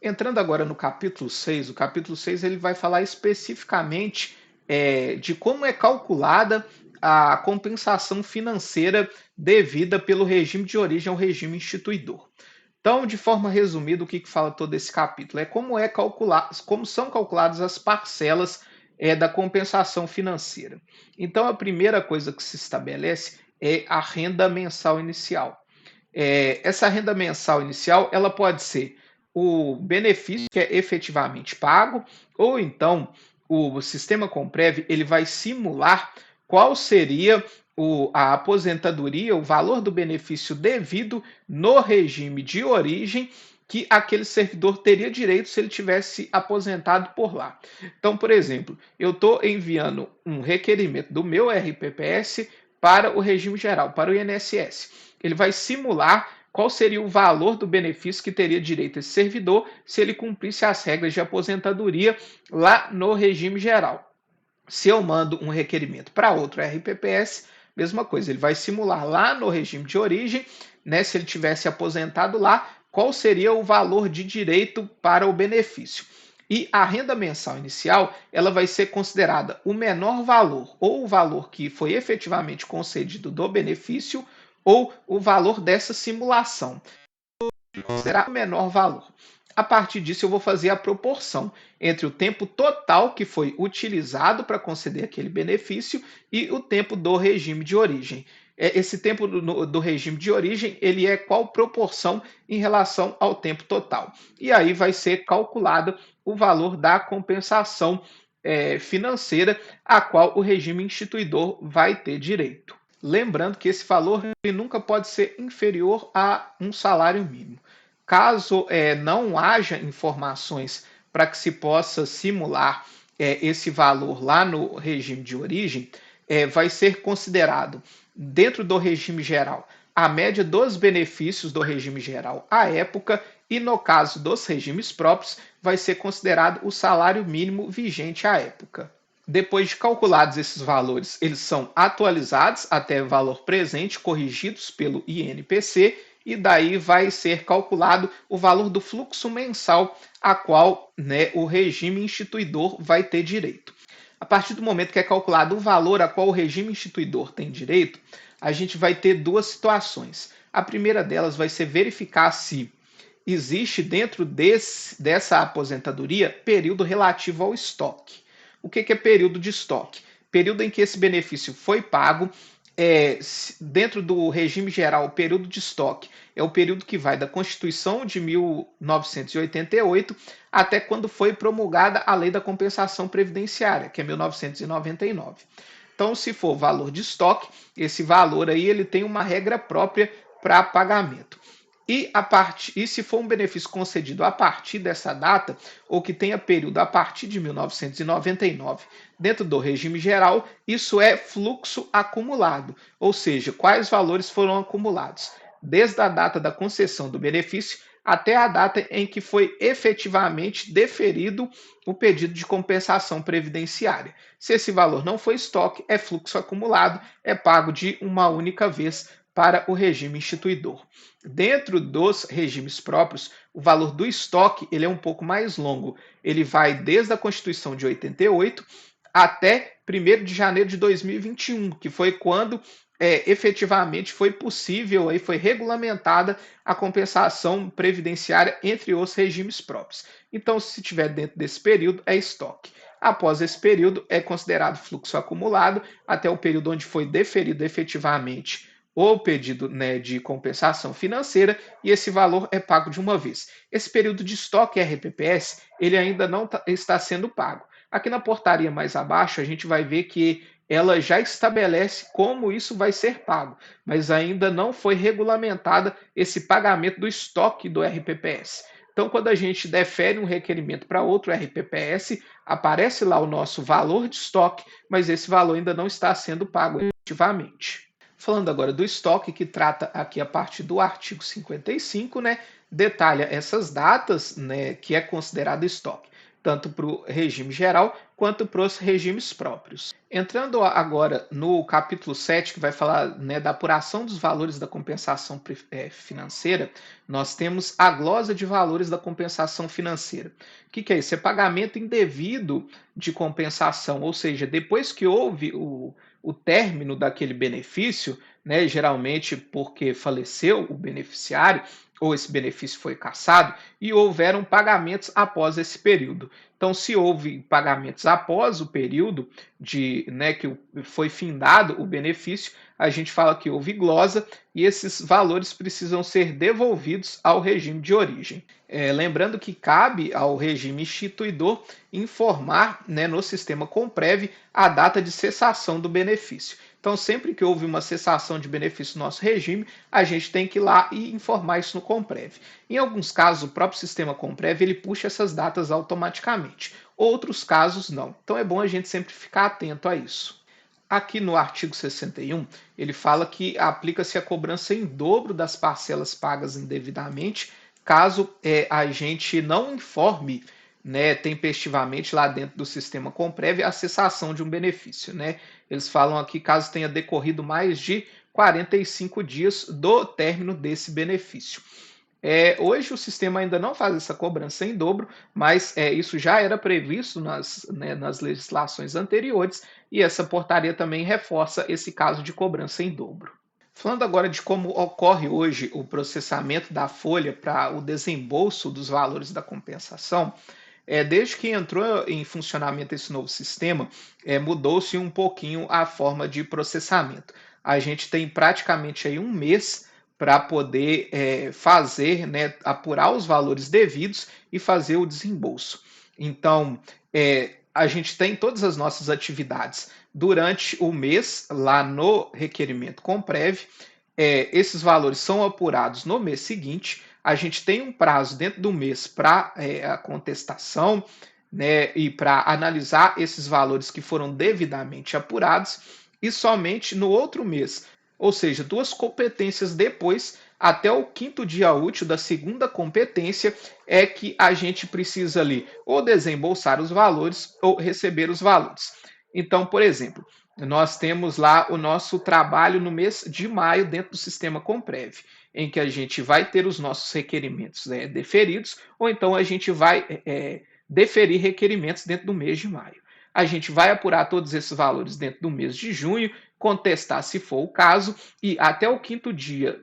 Entrando agora no capítulo 6, o capítulo 6 ele vai falar especificamente de como é calculada a compensação financeira devida pelo regime de origem ao regime instituidor. Então, de forma resumida, o que fala todo esse capítulo? É como como são calculadas as parcelas da compensação financeira. Então, a primeira coisa que se estabelece é a renda mensal inicial. Essa renda mensal inicial ela pode ser o benefício que é efetivamente pago, ou então o sistema Comprev ele vai simular qual seria a aposentadoria, o valor do benefício devido no regime de origem que aquele servidor teria direito se ele tivesse aposentado por lá. Então, por exemplo, eu estou enviando um requerimento do meu RPPS para o regime geral, para o INSS. Ele vai simular qual seria o valor do benefício que teria direito esse servidor se ele cumprisse as regras de aposentadoria lá no regime geral. Se eu mando um requerimento para outro RPPS, mesma coisa, ele vai simular lá no regime de origem, né, se ele tivesse aposentado lá, qual seria o valor de direito para o benefício. E a renda mensal inicial, ela vai ser considerada o menor valor, ou o valor que foi efetivamente concedido do benefício, ou o valor dessa simulação. Considerar o menor valor. A partir disso, eu vou fazer a proporção entre o tempo total que foi utilizado para conceder aquele benefício e o tempo do regime de origem. Esse tempo do regime de origem, ele é qual proporção em relação ao tempo total. E aí vai ser calculado o valor da compensação financeira a qual o regime instituidor vai ter direito. Lembrando que esse valor ele nunca pode ser inferior a um salário mínimo. Caso não haja informações para que se possa simular esse valor lá no regime de origem, vai ser considerado, dentro do regime geral, a média dos benefícios do regime geral à época e, no caso dos regimes próprios, vai ser considerado o salário mínimo vigente à época. Depois de calculados esses valores, eles são atualizados até o valor presente, corrigidos pelo INPC, e daí vai ser calculado o valor do fluxo mensal a qual, né, o regime instituidor vai ter direito. A partir do momento que é calculado o valor a qual o regime instituidor tem direito, a gente vai ter duas situações. A primeira delas vai ser verificar se existe dentro dessa aposentadoria período relativo ao estoque. O que é período de estoque? Período em que esse benefício foi pago. Dentro do regime geral, o período de estoque é o período que vai da Constituição de 1988 até quando foi promulgada a Lei da Compensação Previdenciária, que é 1999. Então, se for valor de estoque, esse valor aí ele tem uma regra própria para pagamento. E se for um benefício concedido a partir dessa data, ou que tenha período a partir de 1999, dentro do regime geral, isso é fluxo acumulado, ou seja, quais valores foram acumulados, desde a data da concessão do benefício até a data em que foi efetivamente deferido o pedido de compensação previdenciária. Se esse valor não foi estoque, é fluxo acumulado, é pago de uma única vez para o regime instituidor. Dentro dos regimes próprios, o valor do estoque ele é um pouco mais longo. Ele vai desde a Constituição de 88 até 1º de janeiro de 2021, que foi quando efetivamente foi possível, aí foi regulamentada a compensação previdenciária entre os regimes próprios. Então, se estiver dentro desse período, é estoque. Após esse período, é considerado fluxo acumulado até o período onde foi deferido efetivamente o pedido, né, de compensação financeira e esse valor é pago de uma vez. Esse período de estoque RPPS ele ainda não está sendo pago. Aqui na portaria mais abaixo a gente vai ver que ela já estabelece como isso vai ser pago, mas ainda não foi regulamentada esse pagamento do estoque do RPPS. Então, quando a gente defere um requerimento para outro RPPS, aparece lá o nosso valor de estoque, mas esse valor ainda não está sendo pago efetivamente. Falando agora do estoque, que trata aqui a parte do artigo 55, né, detalha essas datas, né, que é considerado estoque. tanto para o regime geral quanto para os regimes próprios. Entrando agora no capítulo 7, que vai falar, né, da apuração dos valores da compensação financeira, nós temos a glosa de valores da compensação financeira. O que é isso? É pagamento indevido de compensação, ou seja, depois que houve o término daquele benefício, né, geralmente porque faleceu o beneficiário, ou esse benefício foi cassado, e houveram pagamentos após esse período. Então, se houve pagamentos após o período né, que foi findado o benefício, a gente fala que houve glosa e esses valores precisam ser devolvidos ao regime de origem. Lembrando que cabe ao regime instituidor informar, né, no sistema Comprev a data de cessação do benefício. Então, sempre que houve uma cessação de benefício no nosso regime, a gente tem que ir lá e informar isso no Comprev. Em alguns casos, o próprio sistema Comprev ele puxa essas datas automaticamente. Outros casos, não. Então, é bom a gente sempre ficar atento a isso. Aqui no artigo 61, ele fala que aplica-se a cobrança em dobro das parcelas pagas indevidamente, caso a gente não informe, né, tempestivamente lá dentro do sistema Comprev a cessação de um benefício, né? Eles falam aqui caso tenha decorrido mais de 45 dias do término desse benefício. Hoje o sistema ainda não faz essa cobrança em dobro, mas isso já era previsto nas legislações anteriores e essa portaria também reforça esse caso de cobrança em dobro. Falando agora de como ocorre hoje o processamento da folha para o desembolso dos valores da compensação, desde que entrou em funcionamento esse novo sistema, mudou-se um pouquinho a forma de processamento. A gente tem praticamente aí um mês para poder fazer, né, apurar os valores devidos e fazer o desembolso. Então, a gente tem todas as nossas atividades durante o mês lá no requerimento Comprev. Esses valores são apurados no mês seguinte. A gente tem um prazo dentro do mês para a contestação, né, e para analisar esses valores que foram devidamente apurados, e somente no outro mês, ou seja, 2 competências depois, até o 5º dia útil da segunda competência, é que a gente precisa ali ou desembolsar os valores ou receber os valores. Então, por exemplo, nós temos lá o nosso trabalho no mês de maio dentro do sistema Comprev, em que a gente vai ter os nossos requerimentos deferidos, ou então a gente vai deferir requerimentos dentro do mês de maio. A gente vai apurar todos esses valores dentro do mês de junho, contestar se for o caso, e até o 5º dia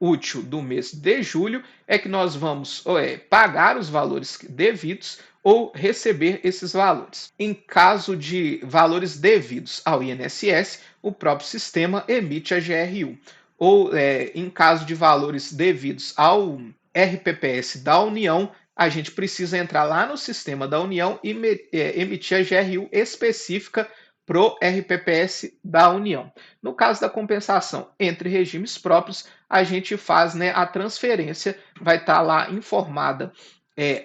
útil do mês de julho é que nós vamos pagar os valores devidos ou receber esses valores. Em caso de valores devidos ao INSS, o próprio sistema emite a GRU. Ou em caso de valores devidos ao RPPS da União, a gente precisa entrar lá no sistema da União e emitir a GRU específica para o RPPS da União. No caso da compensação entre regimes próprios, a gente faz, né, a transferência, vai estar lá informada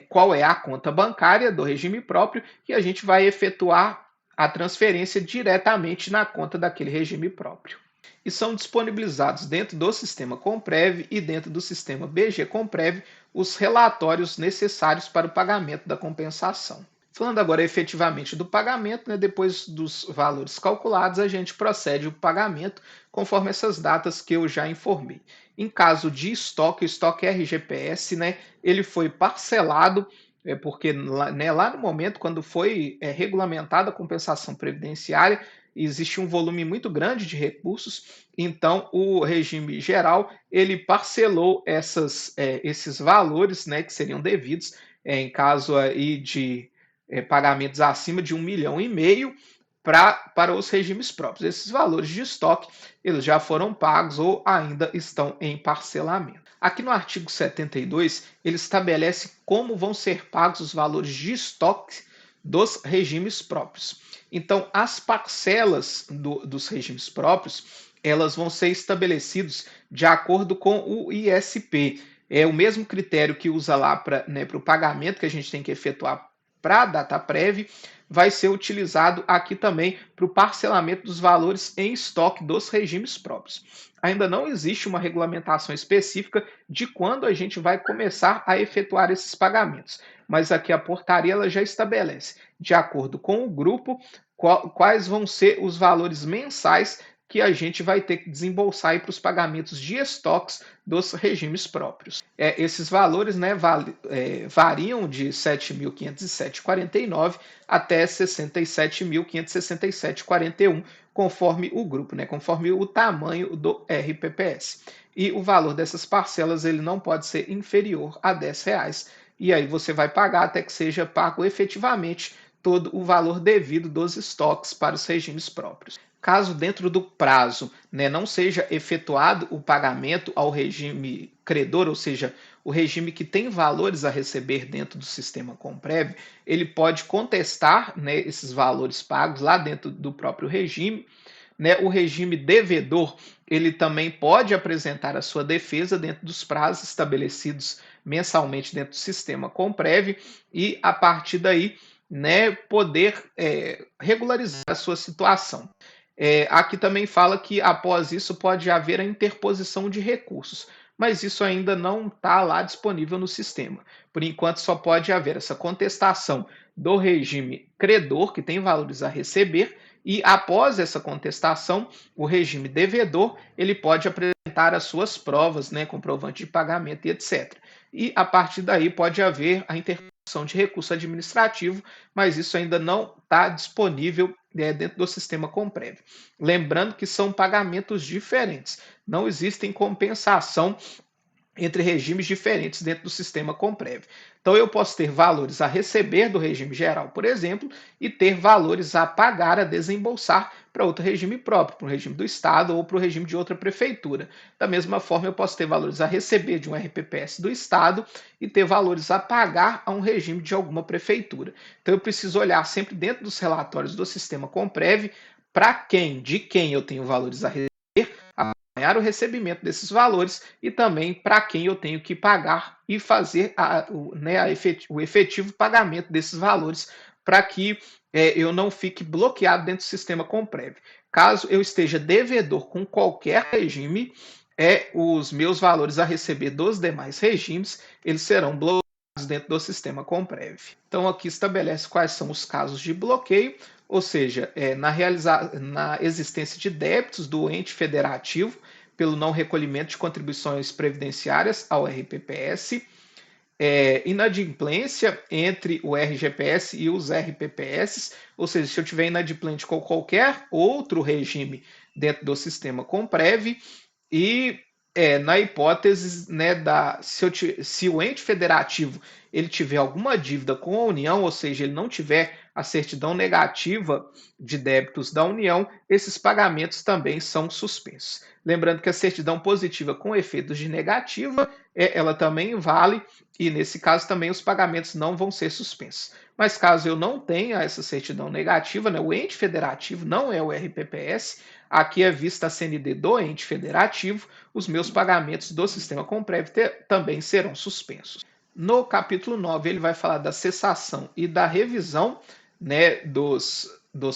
qual é a conta bancária do regime próprio e a gente vai efetuar a transferência diretamente na conta daquele regime próprio. E são disponibilizados dentro do sistema Comprev e dentro do sistema BG Comprev os relatórios necessários para o pagamento da compensação. Falando agora efetivamente do pagamento, né, depois dos valores calculados, a gente procede o pagamento conforme essas datas que eu já informei. Em caso de estoque, o estoque RGPS, né, ele foi parcelado, porque lá no momento, quando foi regulamentada a compensação previdenciária, existe um volume muito grande de recursos, então o regime geral ele parcelou esses valores, né, que seriam devidos em caso aí de pagamentos acima de 1,5 milhão para os regimes próprios. Esses valores de estoque eles já foram pagos ou ainda estão em parcelamento. Aqui no artigo 72, ele estabelece como vão ser pagos os valores de estoque dos regimes próprios. Então, as parcelas dos regimes próprios, elas vão ser estabelecidas de acordo com o ISP. É o mesmo critério que usa lá para o pagamento que a gente tem que efetuar para a DataPrev, vai ser utilizado aqui também para o parcelamento dos valores em estoque dos regimes próprios. Ainda não existe uma regulamentação específica de quando a gente vai começar a efetuar esses pagamentos, mas aqui a portaria ela já estabelece, de acordo com o grupo, quais vão ser os valores mensais que a gente vai ter que desembolsar para os pagamentos de estoques dos regimes próprios. Esses valores, né, variam de 7.507,49 até 67.567,41, conforme o grupo, né, conforme o tamanho do RPPS. E o valor dessas parcelas ele não pode ser inferior a R$ 10. E aí você vai pagar até que seja pago efetivamente todo o valor devido dos estoques para os regimes próprios. Caso dentro do prazo, né, não seja efetuado o pagamento ao regime credor, ou seja, o regime que tem valores a receber dentro do sistema Comprev, ele pode contestar, né, esses valores pagos lá dentro do próprio regime. Né, o regime devedor ele também pode apresentar a sua defesa dentro dos prazos estabelecidos mensalmente dentro do sistema Comprev e, a partir daí, né, poder regularizar a sua situação. Aqui também fala que após isso pode haver a interposição de recursos, mas isso ainda não está lá disponível no sistema. Por enquanto, só pode haver essa contestação do regime credor, que tem valores a receber, e após essa contestação, o regime devedor ele pode apresentar as suas provas, né, comprovante de pagamento e etc. E a partir daí pode haver a interposição de recurso administrativo, mas isso ainda não está disponível dentro do sistema Comprev. Lembrando que são pagamentos diferentes, não existem compensação entre regimes diferentes dentro do sistema Comprev. Então, eu posso ter valores a receber do regime geral, por exemplo, e ter valores a pagar, a desembolsar para outro regime próprio, para o regime do Estado ou para o regime de outra prefeitura. Da mesma forma, eu posso ter valores a receber de um RPPS do Estado e ter valores a pagar a um regime de alguma prefeitura. Então, eu preciso olhar sempre dentro dos relatórios do sistema Comprev para quem, de quem eu tenho valores a receber, acompanhar o recebimento desses valores e também para quem eu tenho que pagar e fazer o efetivo pagamento desses valores para que eu não fique bloqueado dentro do sistema Comprev. Caso eu esteja devedor com qualquer regime, os meus valores a receber dos demais regimes, eles serão bloqueados dentro do sistema Comprev. Então aqui estabelece quais são os casos de bloqueio, ou seja, na existência de débitos do ente federativo pelo não recolhimento de contribuições previdenciárias ao RPPS, inadimplência entre o RGPS e os RPPS, ou seja, se eu tiver inadimplente com qualquer outro regime dentro do sistema Comprev, e na hipótese, né, se o ente federativo ele tiver alguma dívida com a União, ou seja, ele não tiver a certidão negativa de débitos da União, esses pagamentos também são suspensos. Lembrando que a certidão positiva com efeitos de negativa, ela também vale, e nesse caso também os pagamentos não vão ser suspensos. Mas caso eu não tenha essa certidão negativa, né, o ente federativo não é o RPPS, aqui é vista a CND do ente federativo, os meus pagamentos do sistema Comprev também serão suspensos. No capítulo 9, ele vai falar da cessação e da revisão, né, dos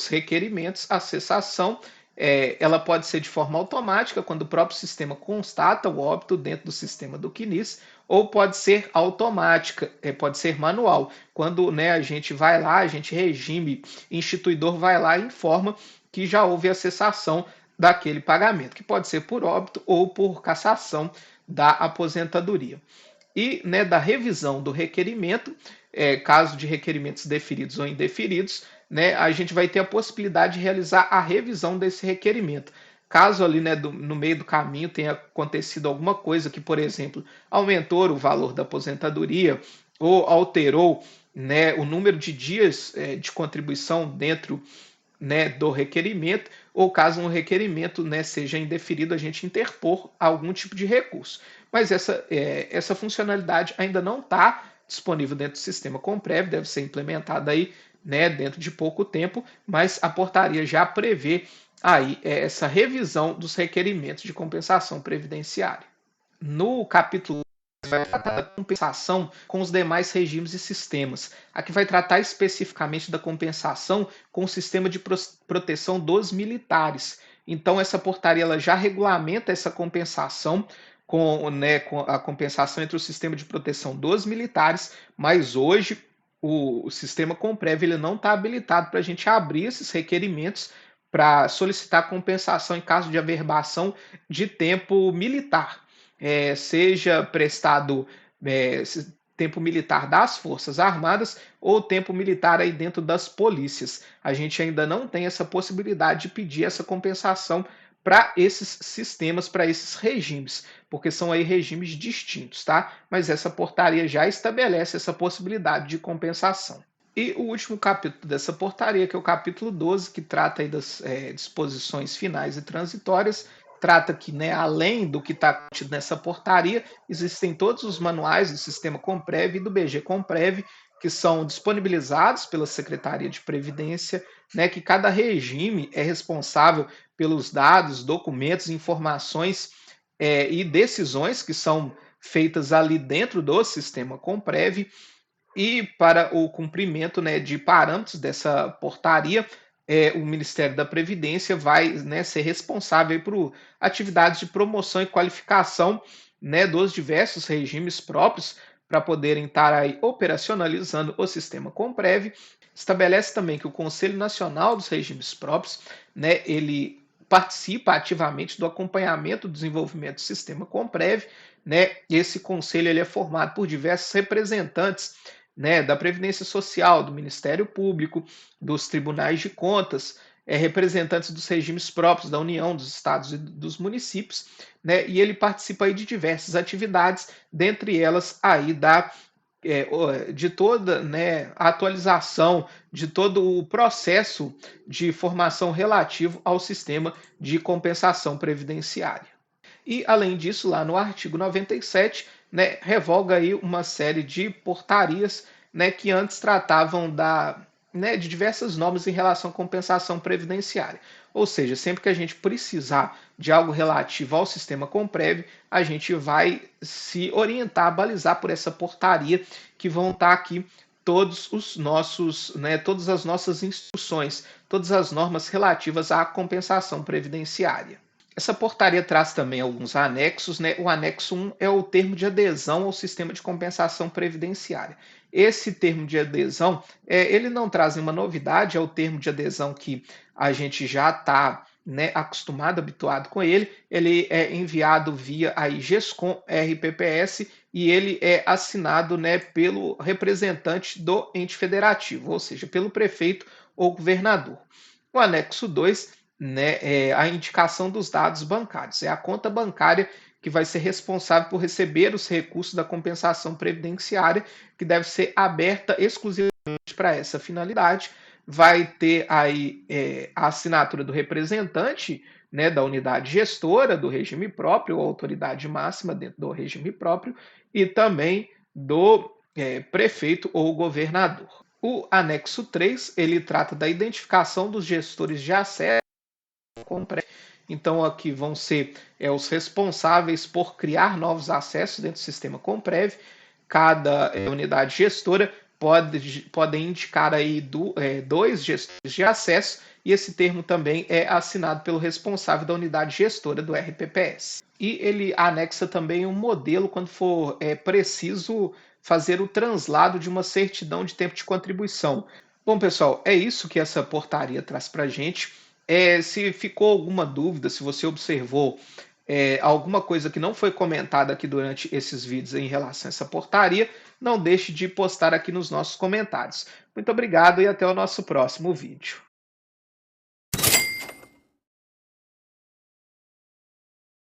requerimentos. A cessação ela pode ser de forma automática, quando o próprio sistema constata o óbito dentro do sistema do CNIS, ou pode ser automática, pode ser manual, quando, né, a gente vai lá, regime instituidor vai lá e informa que já houve a cessação daquele pagamento, que pode ser por óbito ou por cassação da aposentadoria. E, né, da revisão do requerimento, caso de requerimentos deferidos ou indeferidos, né, a gente vai ter a possibilidade de realizar a revisão desse requerimento. Caso ali, né, no meio do caminho tenha acontecido alguma coisa que, por exemplo, aumentou o valor da aposentadoria ou alterou, né, o número de dias de contribuição dentro, né, do requerimento, ou caso um requerimento, né, seja indeferido, a gente interpor algum tipo de recurso. Mas essa funcionalidade ainda não está disponível dentro do sistema Comprev, deve ser implementada aí, né, dentro de pouco tempo, mas a portaria já prevê aí essa revisão dos requerimentos de compensação previdenciária. No capítulo vai tratar da compensação com os demais regimes e sistemas. Aqui vai tratar especificamente da compensação com o sistema de proteção dos militares. Então, essa portaria ela já regulamenta essa compensação com a compensação entre o sistema de proteção dos militares, mas hoje o sistema Comprev ele não está habilitado para a gente abrir esses requerimentos para solicitar compensação em caso de averbação de tempo militar, seja prestado é, tempo militar das Forças Armadas ou tempo militar aí dentro das polícias. A gente ainda não tem essa possibilidade de pedir essa compensação para esses sistemas, para esses regimes, porque são aí regimes distintos, tá? Mas essa portaria já estabelece essa possibilidade de compensação. E o último capítulo dessa portaria, que é o capítulo 12, que trata aí das disposições finais e transitórias, trata que, né, além do que está contido nessa portaria, existem todos os manuais do sistema Comprev e do BG Comprev, que são disponibilizados pela Secretaria de Previdência, né, que cada regime é responsável pelos dados, documentos, informações e decisões que são feitas ali dentro do sistema Comprev, e para o cumprimento, né, de parâmetros dessa portaria, o Ministério da Previdência vai, né, ser responsável por atividades de promoção e qualificação, né, dos diversos regimes próprios para poderem estar aí operacionalizando o sistema Comprev. Estabelece também que o Conselho Nacional dos Regimes Próprios, né, ele participa ativamente do acompanhamento do desenvolvimento do sistema Comprev, né? Esse conselho ele é formado por diversos representantes, né, da Previdência Social, do Ministério Público, dos tribunais de contas, representantes dos regimes próprios da União, dos estados e dos municípios, né, e ele participa aí de diversas atividades, dentre elas aí de toda, né, a atualização de todo o processo de formação relativo ao sistema de compensação previdenciária. E, além disso, lá no artigo 97, né, revoga aí uma série de portarias, né, que antes tratavam né, de diversas normas em relação à compensação previdenciária. Ou seja, sempre que a gente precisar de algo relativo ao sistema Comprev, a gente vai se orientar, balizar por essa portaria, que vão estar aqui todos os nossos, né, todas as nossas instruções, todas as normas relativas à compensação previdenciária. Essa portaria traz também alguns anexos, né? O anexo 1 é o termo de adesão ao sistema de compensação previdenciária. Esse termo de adesão, ele não traz nenhuma novidade, é o termo de adesão que a gente já está, né, acostumado, habituado com ele. Ele é enviado via aí GESCOM RPPS e ele é assinado, né, pelo representante do ente federativo, ou seja, pelo prefeito ou governador. O anexo 2, né, é a indicação dos dados bancários. É a conta bancária que vai ser responsável por receber os recursos da compensação previdenciária, que deve ser aberta exclusivamente para essa finalidade. Vai ter aí a assinatura do representante, né, da unidade gestora do regime próprio, ou autoridade máxima dentro do regime próprio, e também do prefeito ou governador. O anexo 3, ele trata da identificação dos gestores de acesso. Então, aqui vão ser os responsáveis por criar novos acessos dentro do sistema Comprev. Cada unidade gestora pode indicar aí dois gestores de acesso, e esse termo também é assinado pelo responsável da unidade gestora do RPPS. E ele anexa também um modelo quando for preciso fazer o translado de uma certidão de tempo de contribuição. Bom, pessoal, é isso que essa portaria traz para a gente. Se ficou alguma dúvida, se você observou alguma coisa que não foi comentada aqui durante esses vídeos em relação a essa portaria, não deixe de postar aqui nos nossos comentários. Muito obrigado e até o nosso próximo vídeo.